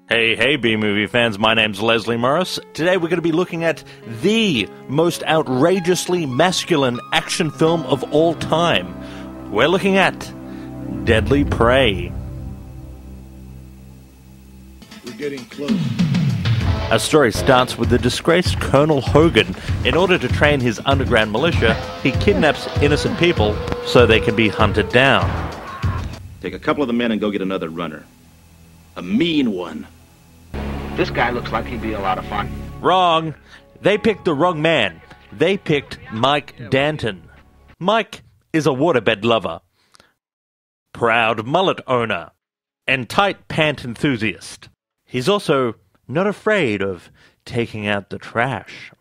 Hey, B-movie fans, my name's Leslie Morris. Today we're going to be looking at the most outrageously masculine action film of all time. We're looking at Deadly Prey. We're getting close. Our story starts with the disgraced Colonel Hogan. In order to train his underground militia, he kidnaps innocent people so they can be hunted down. Take a couple of the men and go get another runner. A mean one. This guy looks like he'd be a lot of fun. Wrong. They picked the wrong man. They picked Mike Danton. Mike is a waterbed lover, proud mullet owner, and tight pant enthusiast. He's also not afraid of taking out the trash.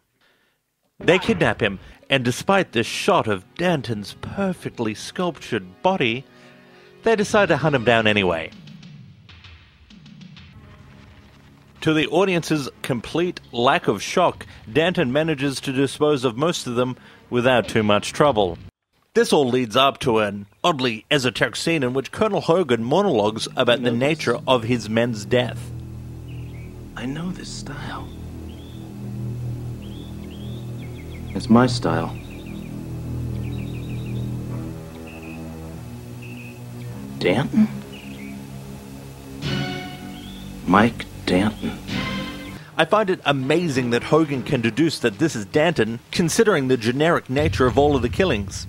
They kidnap him, and despite this shot of Danton's perfectly sculptured body, they decide to hunt him down anyway. To the audience's complete lack of shock, Danton manages to dispose of most of them without too much trouble. This all leads up to an oddly esoteric scene in which Colonel Hogan monologues about the nature of his men's death. I know this style. It's my style. Danton? Mike Danton. I find it amazing that Hogan can deduce that this is Danton, considering the generic nature of all of the killings.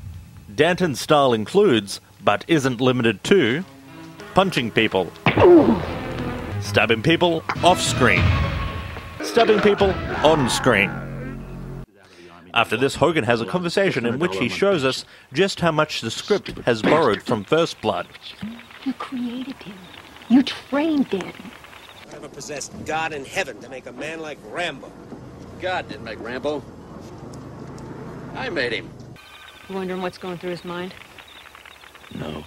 Danton's style includes, but isn't limited to, punching people, stabbing people off-screen, stabbing people on-screen. After this, Hogan has a conversation in which he shows us just how much the script has borrowed from First Blood. You created him. You trained Danton. Never possessed God in heaven to make a man like Rambo. God didn't make Rambo. I made him. You wondering what's going through his mind? No.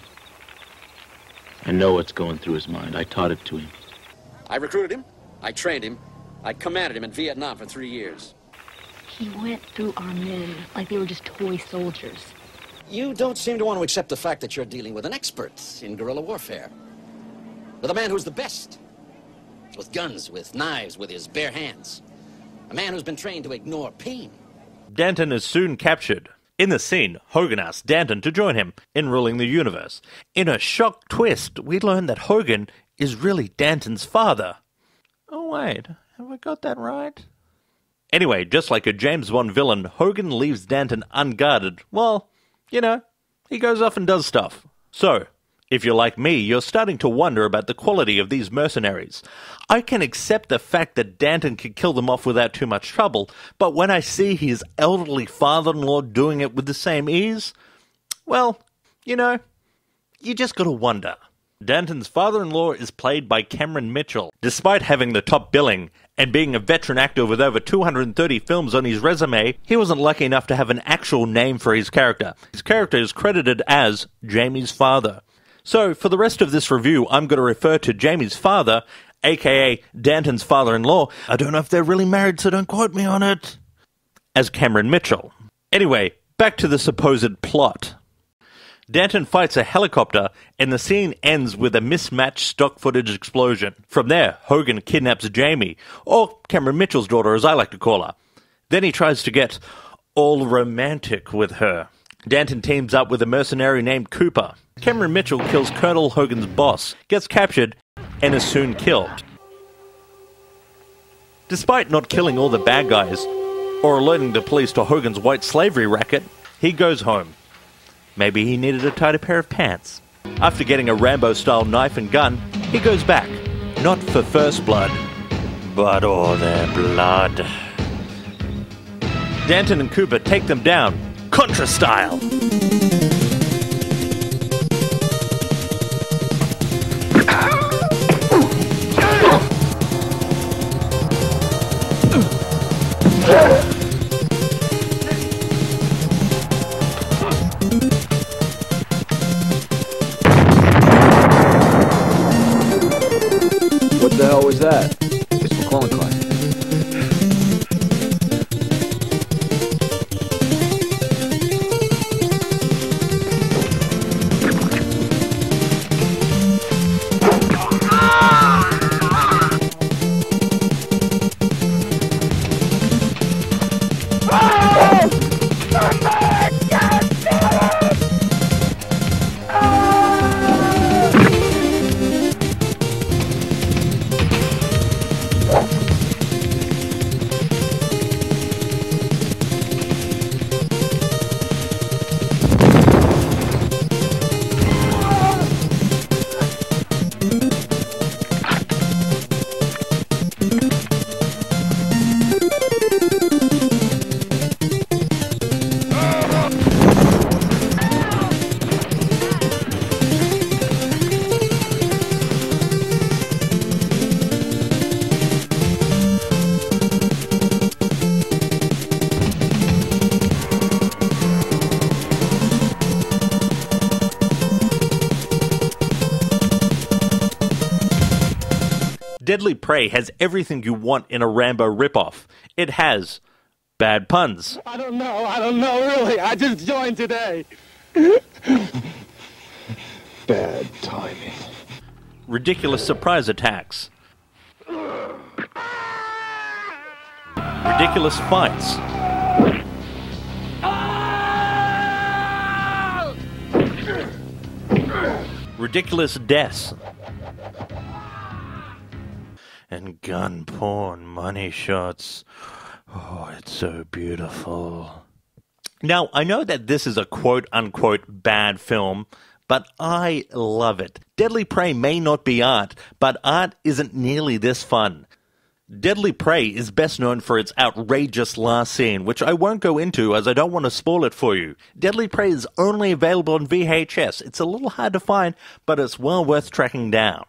I know what's going through his mind. I taught it to him. I recruited him. I trained him. I commanded him in Vietnam for 3 years. He went through our men like they were just toy soldiers. You don't seem to want to accept the fact that you're dealing with an expert in guerrilla warfare. With a man who's the best. With guns, with knives, with his bare hands. A man who's been trained to ignore pain. Danton is soon captured. In the scene, Hogan asks Danton to join him in ruling the universe. In a shock twist, we learn that Hogan is really Danton's father. Oh wait, have I got that right? Anyway, just like a James Bond villain, Hogan leaves Danton unguarded. Well, you know, he goes off and does stuff. So, if you're like me, you're starting to wonder about the quality of these mercenaries. I can accept the fact that Danton could kill them off without too much trouble, but when I see his elderly father-in-law doing it with the same ease, well, you know, you just gotta wonder. Danton's father-in-law is played by Cameron Mitchell. Despite having the top billing and being a veteran actor with over 230 films on his resume, he wasn't lucky enough to have an actual name for his character. His character is credited as Jamie's father. So, for the rest of this review, I'm going to refer to Jamie's father, aka Danton's father-in-law. I don't know if they're really married, so don't quote me on it. As Cameron Mitchell. Anyway, back to the supposed plot. Danton fights a helicopter, and the scene ends with a mismatched stock footage explosion. From there, Hogan kidnaps Jamie, or Cameron Mitchell's daughter as I like to call her. Then he tries to get all romantic with her. Danton teams up with a mercenary named Cooper. Cameron Mitchell kills Colonel Hogan's boss, gets captured, and is soon killed. Despite not killing all the bad guys, or alerting the police to Hogan's white slavery racket, he goes home. Maybe he needed a tighter pair of pants. After getting a Rambo-style knife and gun, he goes back. Not for First Blood, but all their blood. Danton and Cooper take them down, Contra style. What the hell was that? It's McClellan class. Deadly Prey has everything you want in a Rambo ripoff. It has bad puns. I don't know, really. I just joined today. Bad timing. Ridiculous surprise attacks. Ridiculous fights. Ridiculous deaths. And gun porn money shots. Oh, it's so beautiful. Now, I know that this is a quote-unquote bad film, but I love it. Deadly Prey may not be art, but art isn't nearly this fun. Deadly Prey is best known for its outrageous last scene, which I won't go into as I don't want to spoil it for you. Deadly Prey is only available on VHS. It's a little hard to find, but it's well worth tracking down.